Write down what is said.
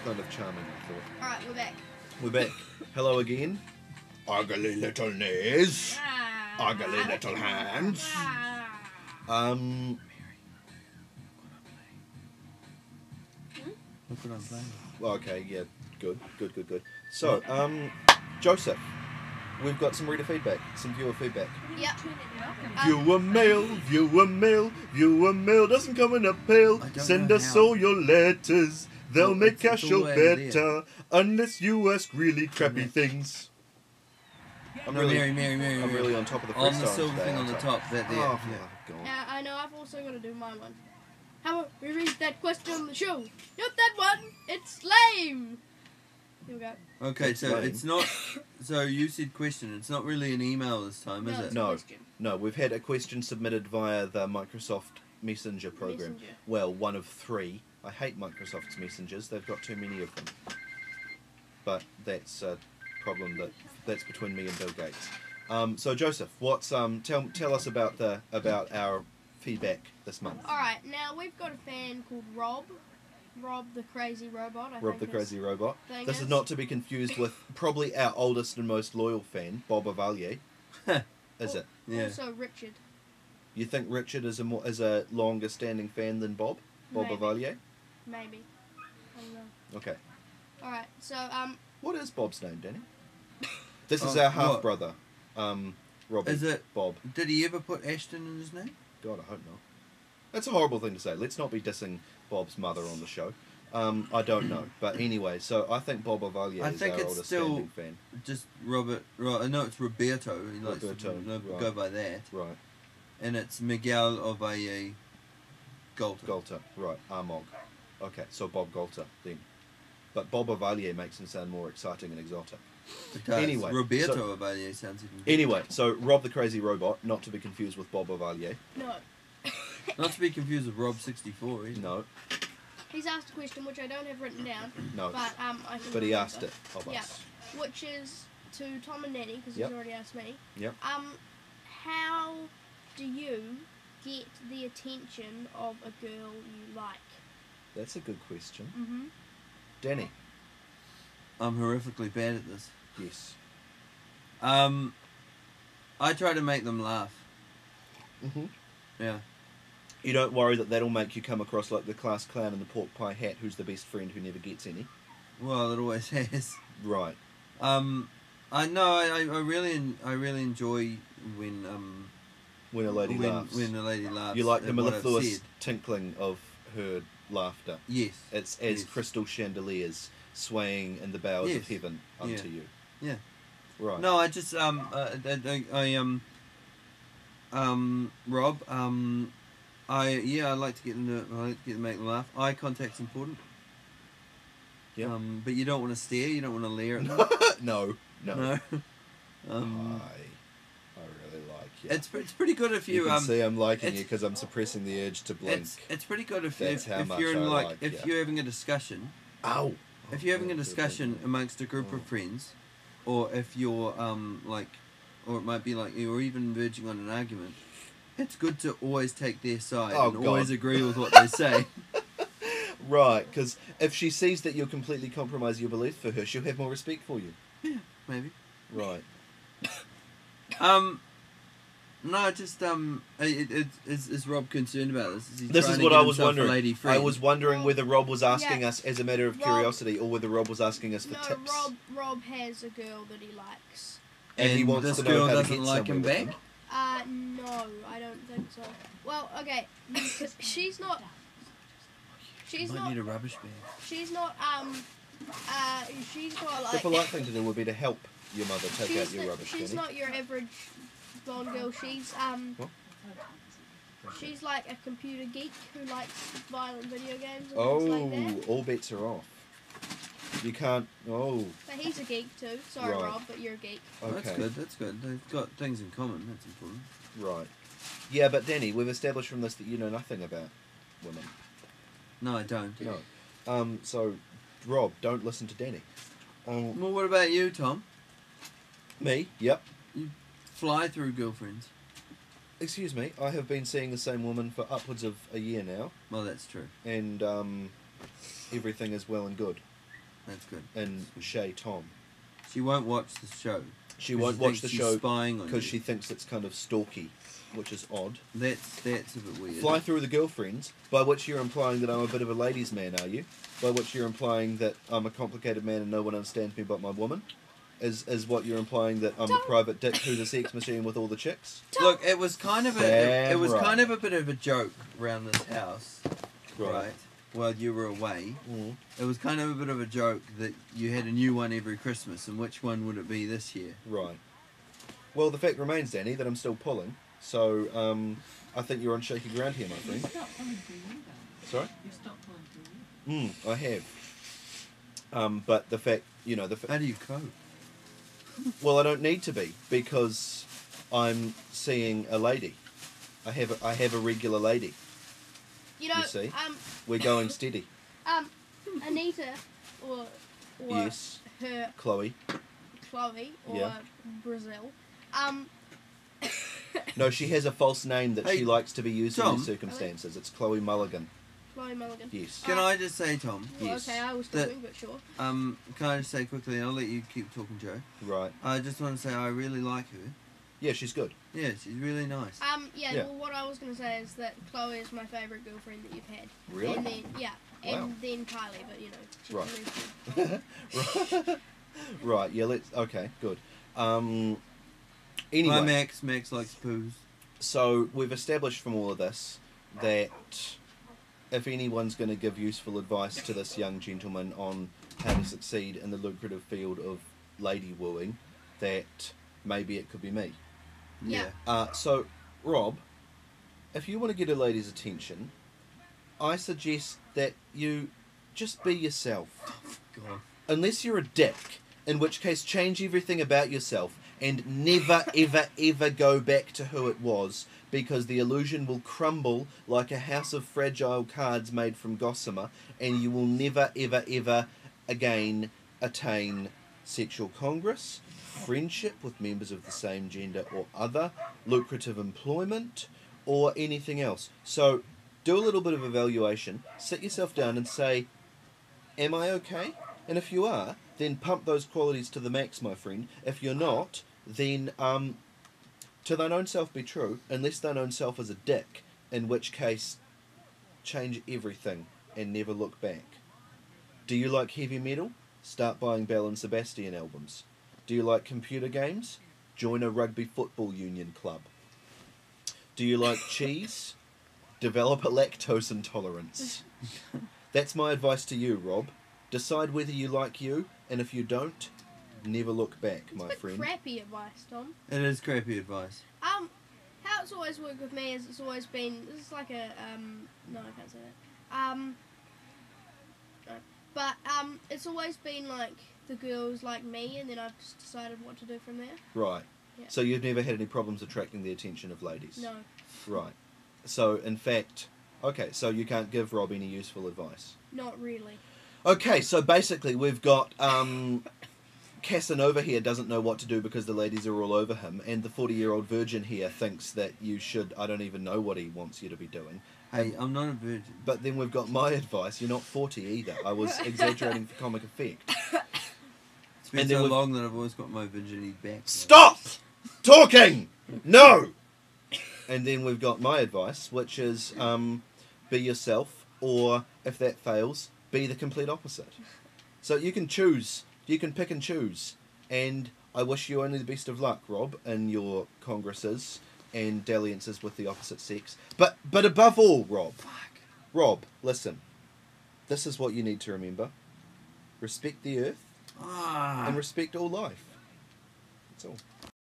Kind of charming, I thought. Alright, we're back. We're back. Hello again. Ugly little knees. Ugly little hands. Look what I'm playing. Okay, yeah, good. So, Joseph, we've got some reader feedback, some viewer feedback. Yep. Viewer mail doesn't come in a pail. Send us all your letters. They'll make our show better, unless you ask really crappy things. I'm really on top of the freestyle on the silver today, thing on the top. That there. Oh, Yeah. God. Now, I know I've also got to do my one. How about we read that question on the show? Not that one. It's lame. Here we go. Okay, It's so lame. it's not. So you said question. It's not really an email this time, is No, it? it's a No. question. No, we've had a question submitted via the Microsoft Messenger program. Messenger. Well, one of three. I hate Microsoft's messengers. They've got too many of them. But that's a problem that's between me and Bill Gates. So Joseph, what's tell us about our feedback this month. Alright, now we've got a fan called Rob. Rob the Crazy Robot. Rob the Crazy Robot. thing This is is. not to be confused with probably our oldest and most loyal fan, Bob Avalier. Is it? Yeah. Also Richard. You think Richard is a longer standing fan than Bob? Bob Maybe. Avalier? Maybe. I don't know. Okay. Alright, so, What is Bob's name, Danny? This is Oh, our half what? brother, Robbie. Is it Bob? Did he ever put Ashton in his name? God, I hope not. That's a horrible thing to say. Let's not be dissing Bob's mother on the show. I don't know, but anyway. So I think Bob Avalier I is think our it's oldest still- standing fan. Just Robert. No, it's Roberto. He likes Roberto, to right. go by that. Right. And it's Miguel Ovalle Galton. Galter. Right. Armog. Okay. So Bob Galter then. But Bob Avalier makes him sound more exciting and exotic. It does. Anyway, Roberto so- Ovalle sounds even better. Anyway, so Rob the Crazy Robot, not to be confused with Bob Avalier. no. Not to be confused with Rob64 either. No. He's asked a question which I don't have written down, No. but I can But he remember. asked it of Yeah. us. Which is to Tom and Nanny, because Yep. he's already asked me. Yep. How do you get the attention of a girl you like? That's a good question. Mm-hmm. Danny. I'm horrifically bad at this. Yes. I try to make them laugh. Mhm. Yeah. You don't worry that that'll make you come across like the class clown in the pork pie hat who's the best friend who never gets any. Well, it always has. Right. I know. I really enjoy when When a lady laughs. when a lady laughs. You like the at what I've mellifluous said. tinkling of her laughter. Yes. It's as Yes. crystal chandeliers swaying in the bowers of Yes. heaven unto Yeah. you. Yeah. Right. No, I just Rob, I like to get them to make them laugh. Eye contact's important. Yeah. But you don't want to stare. You don't want to leer at them. No. No. I really like you. It's pretty good if You you can see I'm liking it's- you because I'm suppressing the urge to blink. it's pretty good if That's how if much you're in I like like if you. you're having a discussion. Ow! If you're having a Oh, discussion amongst a group of friends, or if you're or it might be like you're even verging on an argument, it's good to always take their side Oh, and God. always agree with what they say. Right, because if she sees that you're completely compromising your beliefs for her, she'll have more respect for you. Yeah, maybe. Right. No, just is Rob concerned about this? Is he This trying is to what get I was himself a wondering. lady I friend? was wondering Well, whether Rob was asking yeah. us as a matter of Rob- curiosity or whether Rob was asking us for No, tips. Rob has a girl that he likes. And he wants this to know girl how to doesn't get like him somewhere with back. him. No, I don't think so. Well, okay, because she's not. She's Might not. need a rubbish bag. She's not. She's not The like. polite thing to do would be to help your mother take out She's, your rubbish, she's Danny. not your average blonde girl. She's What? She's like a computer geek who likes violent video games and things like that. All bets are off. You can't. Oh, But he's a geek too. Sorry, Right. Rob, but you're a geek. okay. That's good. That's good. They've got things in common. That's important. Right. Yeah, but Danny, we've established from this that you know nothing about women. No, I don't. No. So, Rob, don't listen to Danny. Well, what about you, Tom? Me? Yep. Fly through girlfriends. Excuse me, I have been seeing the same woman for upwards of a year now, Well, that's true. and everything is well and good. That's good. and Shay Tom. She won't watch the show. She won't watch the she's show spying on you. because she thinks it's kind of stalky, which is odd. That's a bit weird. Fly through the girlfriends, by which you're implying that I'm a bit of a ladies' man, are you? By which you're implying that I'm a complicated man and no one understands me but my woman? Is what you're implying, that I'm the private dick who's a sex machine with all the chicks? Look, it was kind of Damn it was right. kind of a bit of a joke around this house, right? While you were away, Mm. it was kind of a bit of a joke that you had a new one every Christmas, and which one would it be this year? Right. Well, the fact remains, Danny, that I'm still pulling. So, I think you're on shaky ground here, my friend. You stopped pulling for you. Sorry? You stopped pulling for you. I have. But the fact, How do you cope? well, I don't need to be, because I'm seeing a lady. I have a regular lady. You know, You see? We're going steady. Anita, or Yes. her Chloe. Chloe, or Yeah. Brazil. No, she has a false name that she Hey, likes to be used in Tom. these circumstances. It's Chloe Mulligan. Chloe Mulligan. Yes. Can I just say, Tom? Well, Yes. okay, I was That- talking, but sure. Can I just say quickly, and I'll let you keep talking, Joe. Right. I just want to say I really like her. Yeah, she's good. Yeah, she's really nice. Yeah, Yeah. well, what I was going to say is that Chloe is my favourite girlfriend that you've had. Really? And then, and Wow. then Kylie, but, she's Right. really cool. Right. Right. Yeah. Okay. Good. Anyway. Hi, Max. Max likes poos. So we've established from all of this that if anyone's going to give useful advice to this young gentleman on how to succeed in the lucrative field of lady wooing, that maybe it could be me. Yeah. So, Rob, if you want to get a lady's attention, I suggest that you just be yourself. God. Unless you're a dick, in which case change everything about yourself and never, ever, ever go back to who it was, because the illusion will crumble like a house of fragile cards made from gossamer, and you will never, ever, ever again attain sexual congress, friendship with members of the same gender or other, lucrative employment, or anything else. So do a little bit of evaluation, sit yourself down and say, am I okay? And if you are, then pump those qualities to the max, my friend. If you're not, then to thine own self be true, unless thine own self is a dick, in which case change everything and never look back. Do you like heavy metal? Start buying Bell and Sebastian albums. Do you like computer games? Join a rugby football union club. Do you like cheese? Develop a lactose intolerance. That's my advice to you, Rob. Decide whether you like you, and if you don't, never look back, It's my a bit friend. crappy advice, Tom. It is crappy advice. How it's always worked with me is it's always been, this is like a, no, I can't say that. No. But, it's always been like, the girls like me, and then I've just decided what to do from there. Right. Yeah. So you've never had any problems attracting the attention of ladies? No. Right. So, in fact, okay, so you can't give Rob any useful advice. Not really. Okay, so basically we've got Casanova here doesn't know what to do because the ladies are all over him, and the 40-year-old virgin here thinks that you should, I don't even know what he wants you to be doing. Hey, I'm not a virgin. But then we've got my advice, you're not 40 either. I was exaggerating for comic effect. It's been And then so we've- long that I've always got my virginity back. Stop talking! No! And then we've got my advice, which is be yourself, or if that fails, be the complete opposite. So you can choose, you can pick and choose. And I wish you only the best of luck, Rob, in your congresses and dalliances with the opposite sex. But above all, Rob, listen. This is what you need to remember. Respect the earth Ah. and respect all life. That's all.